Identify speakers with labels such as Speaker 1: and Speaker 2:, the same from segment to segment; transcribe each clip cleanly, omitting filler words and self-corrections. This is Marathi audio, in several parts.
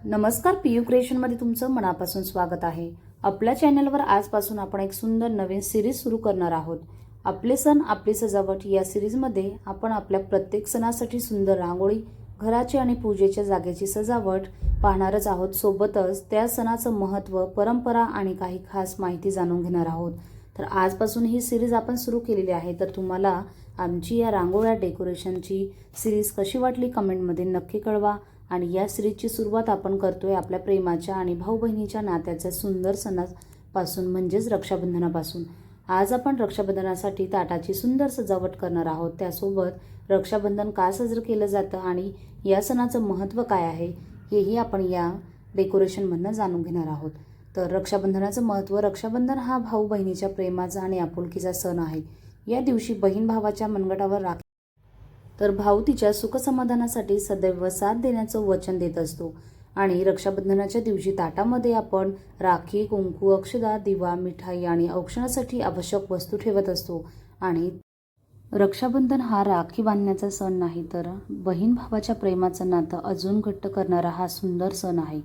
Speaker 1: नमस्कार, पीयू क्रिएशनमध्ये तुमचं मनापासून स्वागत आहे। आपल्या चॅनलवर आजपासून आपण एक सुंदर नवीन सिरीज सुरू करणार आहोत। आपले सण आपली सजावट या सिरीजमध्ये आपण आपल्या प्रत्येक सणासाठी सुंदर रांगोळी, घराची आणि पूजेच्या जागेची सजावट पाहणारच आहोत। सोबतच त्या सणाचं महत्त्व, परंपरा आणि काही खास माहिती जाणून घेणार आहोत। तर आजपासून ही सिरीज आपण सुरू केलेली आहे। तर तुम्हाला आमची या रांगोळ्या डेकोरेशनची सिरीज कशी वाटली कमेंटमध्ये नक्की कळवा। आणि या सिरीजची सुरुवात आपण करतोय आपल्या प्रेमाच्या आणि भाऊ बहिणीच्या नात्याच्या सुंदर सणापासून म्हणजेच रक्षाबंधनापासून। आज आपण रक्षाबंधनासाठी ताटाची सुंदर सजावट करणार आहोत। त्यासोबत रक्षाबंधन का साजरं केलं जातं आणि या सणाचं महत्त्व काय आहे हेही आपण या डेकोरेशनमधनं जाणून घेणार आहोत। तर रक्षाबंधनाचं महत्त्व, रक्षाबंधन हा भाऊ बहिणीच्या प्रेमाचा आणि आपुलकीचा सण आहे। या दिवशी बहीण भावाच्या मनगटावर राखी तर भाऊ तिच्या सुखसमाधानासाठी सदैव साथ देण्याचं वचन देत असतो। आणि रक्षाबंधनाच्या दिवशी ताटामध्ये आपण राखी, कुंकू, अक्षदा, दिवा, मिठाई आणि औक्षणासाठी आवश्यक वस्तू ठेवत असतो। आणि रक्षाबंधन हा राखी बांधण्याचा सण नाही, तर बहीण भावाच्या प्रेमाचं नातं अजून घट्ट करणारा हा सुंदर सण आहे।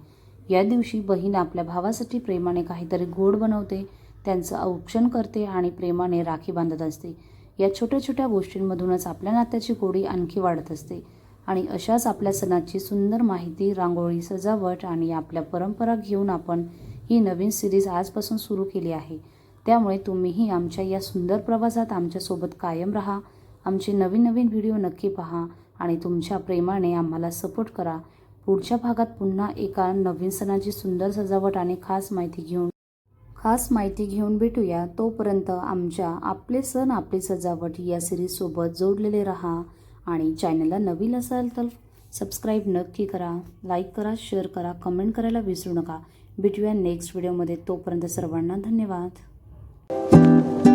Speaker 1: या दिवशी बहीण आपल्या भावासाठी प्रेमाने काहीतरी गोड बनवते, त्यांचं औक्षण करते आणि प्रेमाने राखी बांधत असते। या छोट्या छोट्या गोष्टींमधूनच आपल्या नात्याची गोडी आणखी वाढत असते। आणि अशाच आपल्या सणाची सुंदर माहिती, रांगोळी, सजावट आणि आपल्या परंपरा घेऊन आपण ही नवीन सिरीज आजपासून सुरू केली आहे। त्यामुळे तुम्हीही आमच्या या सुंदर प्रवासात आमच्यासोबत कायम राहा। आमचे नवीन नवीन व्हिडिओ नक्की पहा आणि तुमच्या प्रेमाने आम्हाला सपोर्ट करा। पुढच्या भागात पुन्हा एका नवीन सणाची सुंदर सजावट आणि खास माहिती घेऊन भेटूया। तोपर्यंत आमच्या आपले सण आपली सजावट या सिरीजसोबत जोडलेले राहा। आणि चॅनलला नवीन असाल तर सबस्क्राईब नक्की करा, लाईक करा, शेअर करा, कमेंट करायला विसरू नका। भेटूया नेक्स्ट व्हिडिओमध्ये। तोपर्यंत सर्वांना धन्यवाद।